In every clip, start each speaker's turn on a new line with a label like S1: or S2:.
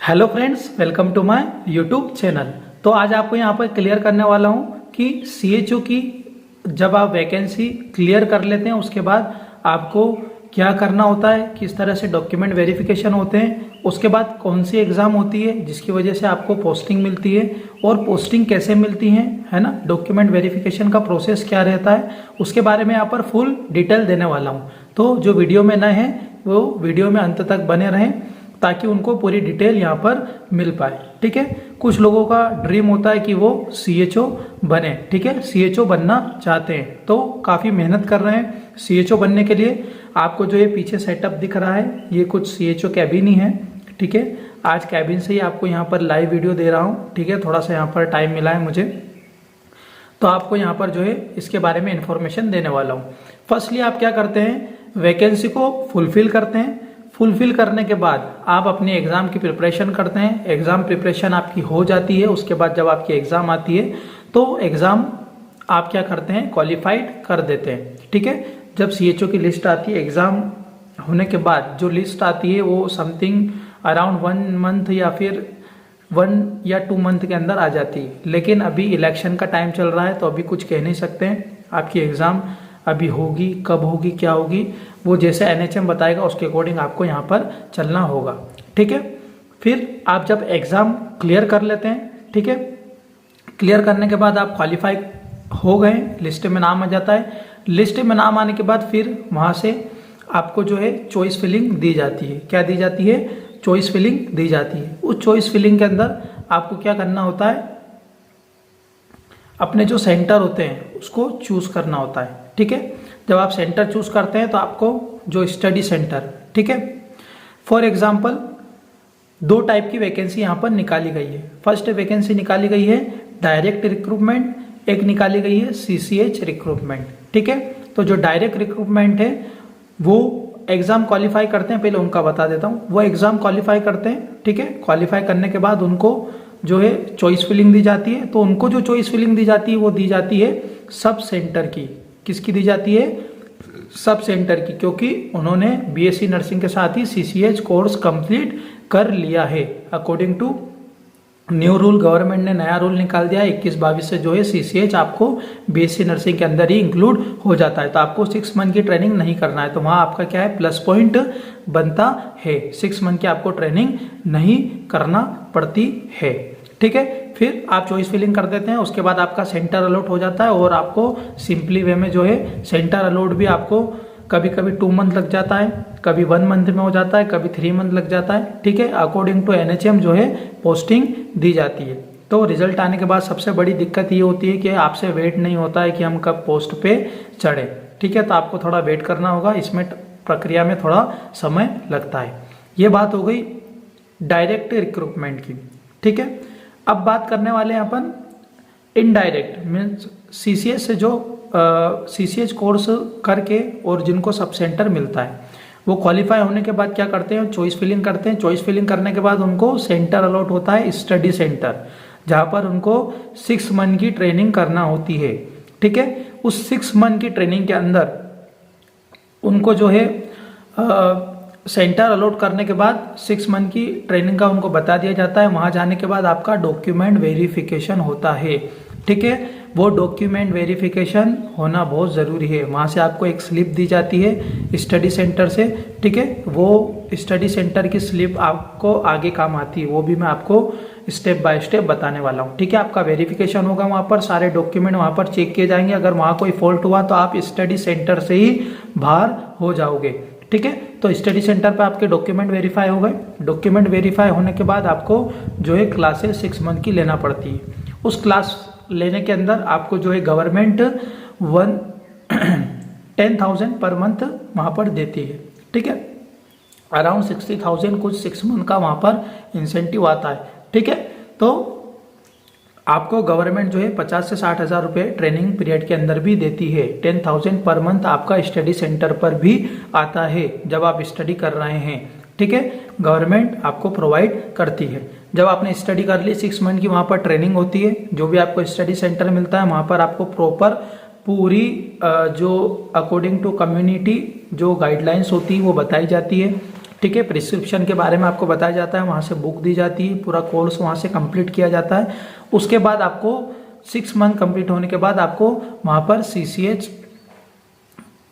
S1: Hello friends, welcome to my YouTube channel. तो आज आपको यहाँ पर क्लियर करने वाला हूँ कि सीएचओ की जब आप वैकेंसी क्लियर कर लेते हैं उसके बाद आपको क्या करना होता है, किस तरह से डॉक्यूमेंट वेरिफिकेशन होते हैं, उसके बाद कौन सी एग्जाम होती है जिसकी वजह से आपको पोस्टिंग मिलती है और पोस्टिंग कैसे मिलती है ना, डॉक्यूमेंट वेरिफिकेशन का प्रोसेस क्या रहता है, उसके बारे में यहाँ पर फुल डिटेल देने वाला हूँ। तो जो वीडियो में नए हैं वो वीडियो में अंत तक बने रहें ताकि उनको पूरी डिटेल यहाँ पर मिल पाए। ठीक है, कुछ लोगों का ड्रीम होता है कि वो सीएचओ बने। ठीक है, सीएचओ बनना चाहते हैं तो काफ़ी मेहनत कर रहे हैं सीएचओ बनने के लिए। आपको जो ये पीछे सेटअप दिख रहा है ये कुछ सीएचओ कैबिन ही है। ठीक है, आज कैबिन से ही आपको यहाँ पर लाइव वीडियो दे रहा हूँ। ठीक है, थोड़ा सा यहाँ पर टाइम मिला है मुझे तो आपको यहाँ पर जो है इसके बारे में इंफॉर्मेशन देने वाला हूँ। फर्स्टली आप क्या करते हैं, वैकेंसी को फुलफिल करते हैं। फुलफिल करने के बाद आप अपने एग्जाम की प्रिपरेशन करते हैं। एग्जाम प्रिपरेशन आपकी हो जाती है, उसके बाद जब आपकी एग्जाम आती है तो एग्जाम आप क्या करते हैं, क्वालिफाइड कर देते हैं। ठीक है, जब सीएचओ की लिस्ट आती है एग्जाम होने के बाद, जो लिस्ट आती है वो समथिंग अराउंड 1 मंथ या फिर 1 या 2 मंथ के अंदर आ जाती है। लेकिन अभी इलेक्शन का टाइम चल रहा है तो अभी कुछ कह नहीं सकते हैं आपकी एग्जाम अभी होगी, कब होगी, क्या होगी, वो जैसे एनएचएम बताएगा उसके अकॉर्डिंग आपको यहाँ पर चलना होगा। ठीक है, फिर आप जब एग्जाम क्लियर कर लेते हैं, ठीक है, क्लियर करने के बाद आप क्वालिफाई हो गए, लिस्ट में नाम आ जाता है। लिस्ट में नाम आने के बाद फिर वहाँ से आपको जो है चॉइस फिलिंग दी जाती है। क्या दी जाती है, चॉइस फिलिंग दी जाती है। उस चॉइस फिलिंग के अंदर आपको क्या करना होता है, अपने जो सेंटर होते हैं उसको चूज करना होता है। ठीक है, जब आप सेंटर चूज करते हैं तो आपको जो स्टडी सेंटर, ठीक है, फॉर एग्जांपल 2 टाइप की वैकेंसी यहाँ पर निकाली गई है। फर्स्ट वैकेंसी निकाली गई है डायरेक्ट रिक्रूटमेंट, एक निकाली गई है सीसीएच रिक्रूटमेंट। ठीक है, तो जो डायरेक्ट रिक्रूटमेंट है वो एग्जाम क्वालिफाई करते हैं, पहले उनका बता देता हूँ। वो एग्जाम क्वालिफाई करते हैं, ठीक है, क्वालिफाई करने के बाद उनको जो है चॉइस फिलिंग दी जाती है। तो उनको जो चॉइस फिलिंग दी जाती है वो दी जाती है सब सेंटर की। किसकी दी जाती है, सब सेंटर की, क्योंकि उन्होंने बीएससी नर्सिंग के साथ ही सीसीएच कोर्स कंप्लीट कर लिया है। According to new rule, government ने नया रूल निकाल दिया है 21-22 से जो है सीसीएच आपको बीएससी नर्सिंग के अंदर ही इंक्लूड हो जाता है। तो आपको 6 मंथ की ट्रेनिंग नहीं करना है, तो वहाँ आपका क्या है, प्लस पॉइंट बनता है। 6 मंथ की आपको ट्रेनिंग नहीं करना पड़ती है। ठीक है, फिर आप चॉइस फिलिंग कर देते हैं, उसके बाद आपका सेंटर अलॉट हो जाता है और आपको सिंपली वे में जो है सेंटर अलॉट भी आपको कभी कभी 2 मंथ लग जाता है, कभी 1 मंथ में हो जाता है, कभी 3 मंथ लग जाता है। ठीक है, अकॉर्डिंग टू एनएचएम जो है पोस्टिंग दी जाती है। तो रिजल्ट आने के बाद सबसे बड़ी दिक्कत ये होती है कि आपसे वेट नहीं होता है कि हम कब पोस्ट पे चढ़े। ठीक है, तो आपको थोड़ा वेट करना होगा, इसमें प्रक्रिया में थोड़ा समय लगता है। ये बात हो गई डायरेक्ट रिक्रूटमेंट की। ठीक है, अब बात करने वाले हैं अपन इनडायरेक्ट, मीन्स सीसीएच से जो सीसीएच कोर्स करके और जिनको सब सेंटर मिलता है वो क्वालिफाई होने के बाद क्या करते हैं, चॉइस फिलिंग करते हैं। चॉइस फिलिंग करने के बाद उनको सेंटर अलॉट होता है, स्टडी सेंटर, जहाँ पर उनको 6 मंथ की ट्रेनिंग करना होती है। ठीक है, उस 6 मंथ की ट्रेनिंग के अंदर उनको जो है सेंटर अलॉट करने के बाद 6 मंथ की ट्रेनिंग का उनको बता दिया जाता है। वहां जाने के बाद आपका डॉक्यूमेंट वेरिफिकेशन होता है। ठीक है, वो डॉक्यूमेंट वेरिफिकेशन होना बहुत ज़रूरी है। वहाँ से आपको एक स्लिप दी जाती है स्टडी सेंटर से। ठीक है, वो स्टडी सेंटर की स्लिप आपको आगे काम आती है, वो भी मैं आपको स्टेप बाय स्टेप बताने वाला हूँ। ठीक है, आपका वेरिफिकेशन होगा, वहाँ पर सारे डॉक्यूमेंट वहाँ पर चेक किए जाएंगे। अगर वहाँ कोई फॉल्ट हुआ तो आप स्टडी सेंटर से ही बाहर हो जाओगे। ठीक है, तो स्टडी सेंटर पे आपके डॉक्यूमेंट वेरीफाई हो गए। डॉक्यूमेंट वेरीफाई होने के बाद आपको जो है क्लासेस 6 मंथ की लेना पड़ती है। उस क्लास लेने के अंदर आपको जो है गवर्नमेंट 10,000 पर मंथ वहाँ पर देती है। ठीक है, अराउंड 60,000 कुछ 6 मंथ का वहाँ पर इंसेंटिव आता है। ठीक है, तो आपको गवर्नमेंट जो है 50 से 60 हज़ार रुपये ट्रेनिंग पीरियड के अंदर भी देती है। 10,000 पर मंथ आपका स्टडी सेंटर पर भी आता है जब आप स्टडी कर रहे हैं। ठीक है, गवर्नमेंट आपको प्रोवाइड करती है। जब आपने स्टडी कर ली 6 मंथ की, वहाँ पर ट्रेनिंग होती है। जो भी आपको स्टडी सेंटर मिलता है वहाँ पर आपको प्रॉपर पूरी जो अकॉर्डिंग टू कम्युनिटी जो गाइडलाइंस होती है वो बताई जाती है। ठीक है। प्रिस्क्रिप्शन के बारे में आपको बताया जाता है, वहाँ से बुक दी जाती है, पूरा कोर्स वहाँ से कंप्लीट किया जाता है। उसके बाद आपको 6 मंथ कंप्लीट होने के बाद आपको वहाँ पर CCH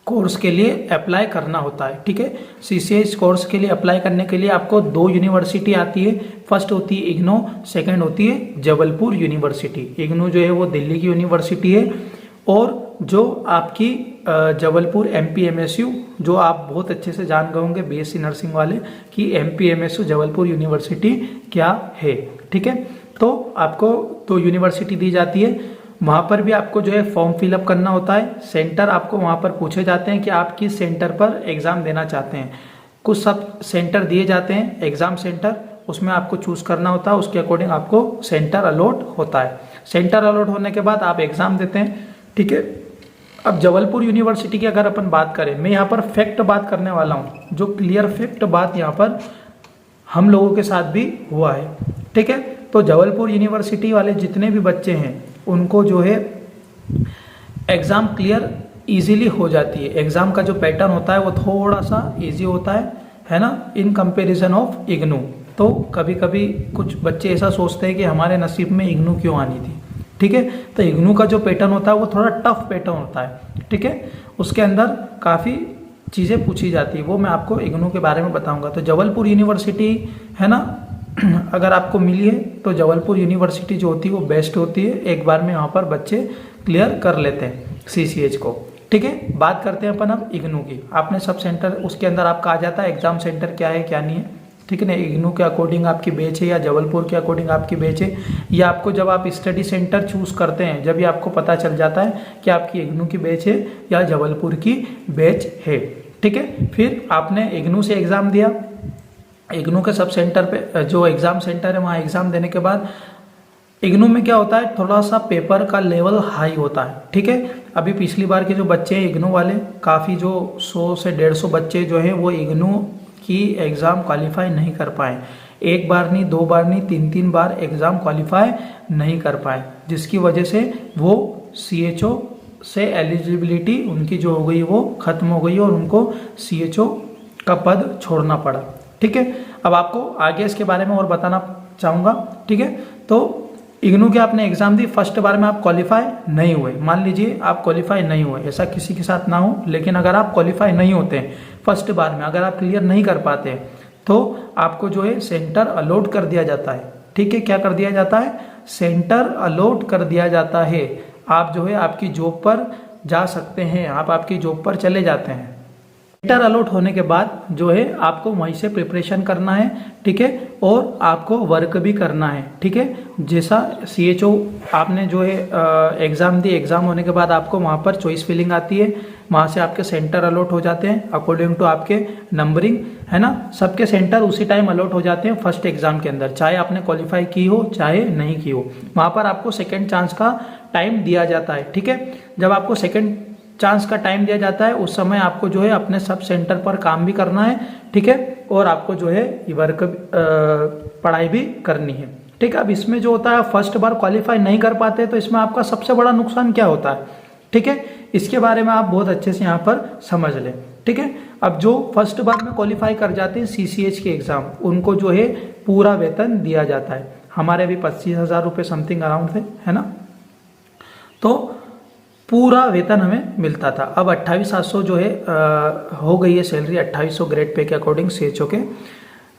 S1: कोर्स के लिए अप्लाई करना होता है, ठीक है। CCH कोर्स के लिए अप्लाई करने के लिए आपको 2 यूनिवर्सिटी आती है। फर्स्ट होती है इग्नू, सेकंड होती है जबलपुर यूनिवर्सिटी। इग्नू जो है वो दिल्ली की यूनिवर्सिटी है, और जो आपकी जबलपुर MPMSU, जो आप बहुत अच्छे से जान गए होंगे BSc नर्सिंग वाले कि MPMSU जबलपुर यूनिवर्सिटी क्या है, ठीक है। तो आपको 2 यूनिवर्सिटी दी जाती है। वहाँ पर भी आपको जो है फॉर्म फिलअप करना होता है। सेंटर आपको वहाँ पर पूछे जाते हैं कि आप किस सेंटर पर एग्ज़ाम देना चाहते हैं। कुछ सब सेंटर दिए जाते हैं एग्ज़ाम सेंटर, उसमें आपको चूज़ करना होता है, उसके अकॉर्डिंग आपको सेंटर अलॉट होता है। सेंटर अलॉट होने के बाद आप एग्ज़ाम देते हैं, ठीक है। अब जबलपुर यूनिवर्सिटी की अगर अपन बात करें, मैं यहाँ पर फैक्ट बात करने वाला हूँ, जो क्लियर फैक्ट बात यहाँ पर हम लोगों के साथ भी हुआ है, ठीक है। तो जबलपुर यूनिवर्सिटी वाले जितने भी बच्चे हैं उनको जो है एग्ज़ाम क्लियर इजीली हो जाती है। एग्ज़ाम का जो पैटर्न होता है वो थोड़ा सा इजी होता है ना, इन कंपैरिजन ऑफ इग्नू। तो कभी कभी कुछ बच्चे ऐसा सोचते हैं कि हमारे नसीब में इग्नू क्यों आनी थी, ठीक है। तो इग्नू का जो पैटर्न होता है वो थोड़ा टफ पैटर्न होता है, ठीक है। उसके अंदर काफ़ी चीज़ें पूछी जाती है, वो मैं आपको इग्नू के बारे में बताऊंगा। तो जबलपुर यूनिवर्सिटी है ना, अगर आपको मिली है तो जबलपुर यूनिवर्सिटी जो होती है वो बेस्ट होती है। एक बार में यहाँ पर बच्चे क्लियर कर लेते हैं CCH को, ठीक है। बात करते हैं अपन अब इग्नू की। आपने सब सेंटर, उसके अंदर आपका आ जाता है एग्जाम सेंटर क्या है क्या नहीं है, ठीक है ना। इग्नू के अकॉर्डिंग आपकी बैच है या जबलपुर के अकॉर्डिंग आपकी बैच है, या आपको जब आप स्टडी सेंटर चूज करते हैं जब ये आपको पता चल जाता है कि आपकी इग्नू की बैच है या जबलपुर की बैच है, ठीक है। फिर आपने इग्नू से एग्ज़ाम दिया, इग्नू के सब सेंटर पे जो एग्ज़ाम सेंटर है वहाँ एग्ज़ाम देने के बाद इग्नू में क्या होता है, थोड़ा सा पेपर का लेवल हाई होता है, ठीक है। अभी पिछली बार के जो बच्चे हैं इग्नू वाले, काफ़ी जो 100 से 150 बच्चे जो हैं वो इग्नू की एग्ज़ाम क्वालिफाई नहीं कर पाए। एक बार नहीं, 2 बार नहीं, 3 बार एग्ज़ाम क्वालिफाई नहीं कर पाए, जिसकी वजह से वो CHO से एलिजिबिलिटी उनकी जो हो गई वो ख़त्म हो गई और उनको CHO का पद छोड़ना पड़ा, ठीक है। अब आपको आगे इसके बारे में और बताना चाहूँगा, ठीक है। तो इग्नू के आपने एग्जाम दी, फर्स्ट बार में आप क्वालिफाई नहीं हुए, मान लीजिए आप क्वालिफाई नहीं हुए, ऐसा किसी के साथ ना हो, लेकिन अगर आप क्वालिफाई नहीं होते हैं फर्स्ट बार में, अगर आप क्लियर नहीं कर पाते हैं तो आपको जो है सेंटर अलॉट कर दिया जाता है, ठीक है। क्या कर दिया जाता है, सेंटर अलॉट कर दिया जाता है। आप जो है आपकी जॉब पर जा सकते हैं, आप आपकी जॉब पर चले जाते हैं। सेंटर अलॉट होने के बाद जो है आपको वहीं से प्रिपरेशन करना है, ठीक है, और आपको वर्क भी करना है, ठीक है। जैसा CHO आपने जो है एग्ज़ाम दी, एग्ज़ाम होने के बाद आपको वहाँ पर चॉइस फिलिंग आती है, वहाँ से आपके सेंटर अलॉट हो जाते हैं अकॉर्डिंग टू आपके नंबरिंग, है ना। सबके सेंटर उसी टाइम अलॉट हो जाते हैं फर्स्ट एग्जाम के अंदर, चाहे आपने क्वालिफाई की हो चाहे नहीं की हो। वहाँ पर आपको सेकेंड चांस का टाइम दिया जाता है, ठीक है। जब आपको सेकेंड चांस का टाइम दिया जाता है उस समय आपको जो है अपने सब सेंटर पर काम भी करना है, ठीक है, और आपको जो है वर्क पढ़ाई भी करनी है, ठीक है। अब इसमें जो होता है फर्स्ट बार क्वालिफाई नहीं कर पाते तो इसमें आपका सबसे बड़ा नुकसान क्या होता है, ठीक है, इसके बारे में आप बहुत अच्छे से यहाँ पर समझ लें, ठीक है। अब जो फर्स्ट बार में क्वालिफाई कर जाते हैं CCH के एग्जाम, उनको जो है पूरा वेतन दिया जाता है। हमारे अभी 25,000 रुपये समथिंग अराउंड थे, है ना, तो पूरा वेतन हमें मिलता था। अब 28,700 जो है हो गई है सैलरी 2800 ग्रेड पे के अकॉर्डिंग CHO के।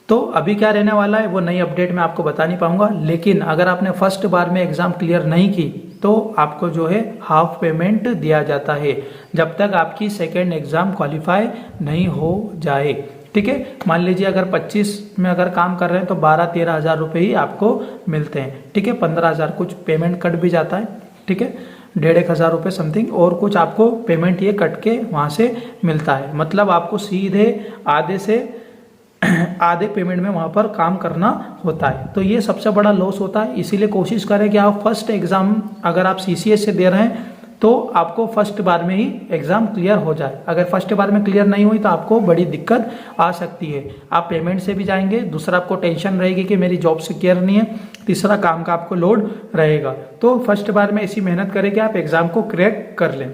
S1: तो अभी क्या रहने वाला है वो नई अपडेट मैं आपको बता नहीं पाऊंगा, लेकिन अगर आपने फर्स्ट बार में एग्जाम क्लियर नहीं की तो आपको जो है हाफ पेमेंट दिया जाता है जब तक आपकी सेकेंड एग्जाम क्वालिफाई नहीं हो जाए, ठीक है। मान लीजिए अगर 25 में अगर काम कर रहे हैं तो 12-13 हज़ार रुपये ही आपको मिलते हैं, ठीक है। 15,000 कुछ पेमेंट कट भी जाता है, ठीक है, 1,500 हज़ार रुपये समथिंग और कुछ आपको पेमेंट ये कट के वहाँ से मिलता है। मतलब आपको सीधे आधे से आधे पेमेंट में वहाँ पर काम करना होता है, तो ये सबसे बड़ा लॉस होता है। इसीलिए कोशिश करें कि आप फर्स्ट एग्ज़ाम अगर आप CCH से दे रहे हैं तो आपको फर्स्ट बार में ही एग्ज़ाम क्लियर हो जाए। अगर फर्स्ट बार में क्लियर नहीं हुई तो आपको बड़ी दिक्कत आ सकती है। आप पेमेंट से भी जाएंगे, दूसरा आपको टेंशन रहेगी कि मेरी जॉब सिक्योर नहीं है, तीसरा काम का आपको लोड रहेगा। तो फर्स्ट बार में ऐसी मेहनत करें कि आप एग्ज़ाम को क्रैक कर लें।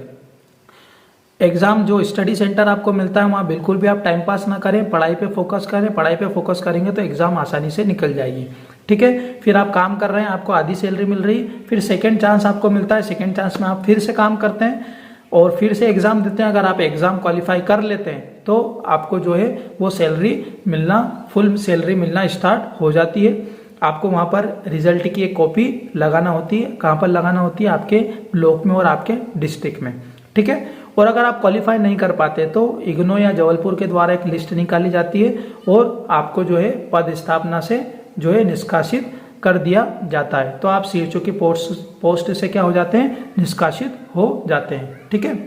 S1: एग्जाम जो स्टडी सेंटर आपको मिलता है वहाँ बिल्कुल भी आप टाइम पास ना करें, पढ़ाई पे फोकस करें। पढ़ाई पे फोकस करेंगे तो एग्जाम आसानी से निकल जाएगी, ठीक है। फिर आप काम कर रहे हैं, आपको आधी सैलरी मिल रही, फिर सेकंड चांस आपको मिलता है। सेकंड चांस में आप फिर से काम करते हैं और फिर से एग्जाम देते हैं। अगर आप एग्जाम क्वालिफाई कर लेते हैं तो आपको जो है वो सैलरी मिलना, फुल सैलरी मिलना स्टार्ट हो जाती है। आपको वहाँ पर रिजल्ट की एक कॉपी लगाना होती है। कहाँ पर लगाना होती है? आपके ब्लॉक में और आपके डिस्ट्रिक्ट में, ठीक है। और अगर आप क्वालिफाई नहीं कर पाते तो इग्नो या जबलपुर के द्वारा एक लिस्ट निकाली जाती है और आपको जो है पद स्थापना से जो है निष्कासित कर दिया जाता है। तो आप सीएचओ की पोस्ट से क्या हो जाते हैं? निष्कासित हो जाते हैं, ठीक है।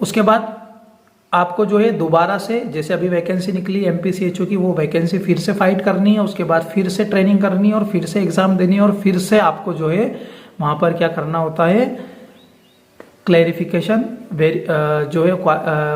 S1: उसके बाद आपको जो है दोबारा से, जैसे अभी वैकेंसी निकली एमपी सीएचओ की, वो वैकेंसी फिर से फाइट करनी है। उसके बाद फिर से ट्रेनिंग करनी है और फिर से एग्जाम देनी है और फिर से आपको जो है वहां पर क्या करना होता है? क्लैरिफिकेशन जो है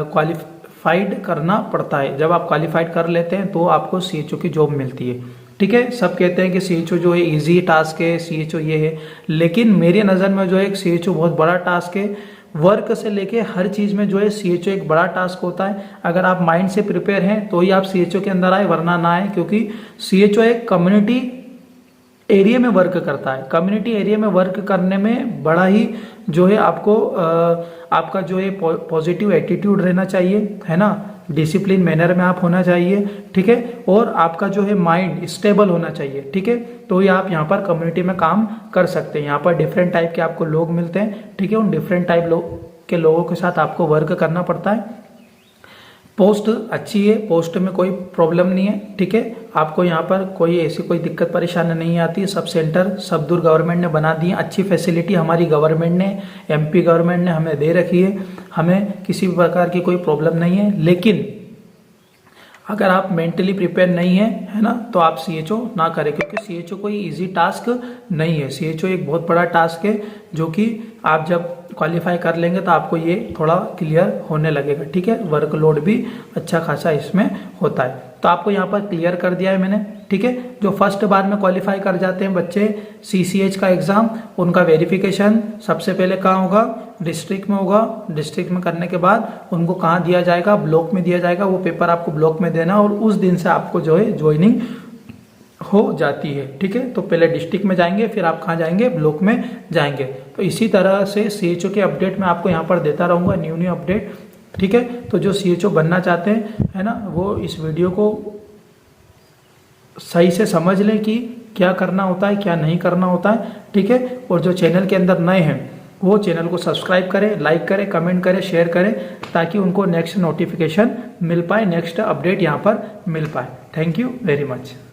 S1: क्वालिफाइड करना पड़ता है। जब आप क्वालिफाइड कर लेते हैं तो आपको सीएचओ की जॉब मिलती है, ठीक है। सब कहते हैं कि सीएचओ जो है इजी टास्क है, सीएचओ ये है, लेकिन मेरी नज़र में जो है एक सीएचओ बहुत बड़ा टास्क है। वर्क से लेके हर चीज़ में जो है सीएचओ एक बड़ा टास्क होता है। अगर आप माइंड से प्रिपेयर हैं तो ही आप सीएचओ के अंदर आए, वरना ना आए, क्योंकि सीएचओ एक कम्युनिटी एरिया में वर्क करता है। कम्युनिटी एरिया में वर्क करने में बड़ा ही जो है आपको आपका जो है पॉजिटिव एटीट्यूड रहना चाहिए, है ना। डिसिप्लिन मैनर में आप होना चाहिए, ठीक है। और आपका जो है माइंड स्टेबल होना चाहिए, ठीक है। तो ये आप यहाँ पर कम्युनिटी में काम कर सकते हैं। यहाँ पर डिफरेंट टाइप के आपको लोग मिलते हैं, ठीक है। उन डिफरेंट टाइप के लोगों के साथ आपको वर्क करना पड़ता है। पोस्ट अच्छी है, पोस्ट में कोई प्रॉब्लम नहीं है, ठीक है। आपको यहाँ पर कोई ऐसी कोई दिक्कत परेशानी नहीं आती। सब सेंटर सब दूर गवर्नमेंट ने बना दिए। अच्छी फैसिलिटी हमारी गवर्नमेंट ने, एमपी गवर्नमेंट ने हमें दे रखी है। हमें किसी भी प्रकार की कोई प्रॉब्लम नहीं है। लेकिन अगर आप मेंटली प्रिपेयर नहीं है ना, तो आप सीएचओ ना करें, क्योंकि सीएचओ कोई इजी टास्क नहीं है। सीएचओ एक बहुत बड़ा टास्क है जो कि आप जब क्वालिफाई कर लेंगे तो आपको ये थोड़ा क्लियर होने लगेगा, ठीक है। वर्कलोड भी अच्छा खासा इसमें होता है। तो आपको यहाँ पर क्लियर कर दिया है मैंने, ठीक है। जो फर्स्ट बार में क्वालिफाई कर जाते हैं बच्चे सीसीएच का एग्जाम, उनका वेरिफिकेशन सबसे पहले कहाँ होगा? डिस्ट्रिक्ट में होगा। डिस्ट्रिक्ट में करने के बाद उनको कहाँ दिया जाएगा? ब्लॉक में दिया जाएगा। वो पेपर आपको ब्लॉक में देना और उस दिन से आपको जो है ज्वाइनिंग हो जाती है, ठीक है। तो पहले डिस्ट्रिक्ट में जाएंगे, फिर आप कहाँ जाएंगे? ब्लॉक में जाएंगे। तो इसी तरह से सीएचओ के अपडेट मैं आपको यहाँ पर देता रहूँगा, न्यू अपडेट, ठीक है। तो जो सीएचओ बनना चाहते हैं, है ना, वो इस वीडियो को सही से समझ लें कि क्या करना होता है, क्या नहीं करना होता है, ठीक है। और जो चैनल के अंदर नए हैं वो चैनल को सब्सक्राइब करें, लाइक करें, कमेंट करें, शेयर करें, ताकि उनको नेक्स्ट नोटिफिकेशन मिल पाए, नेक्स्ट अपडेट यहाँ पर मिल पाए। Thank you very much.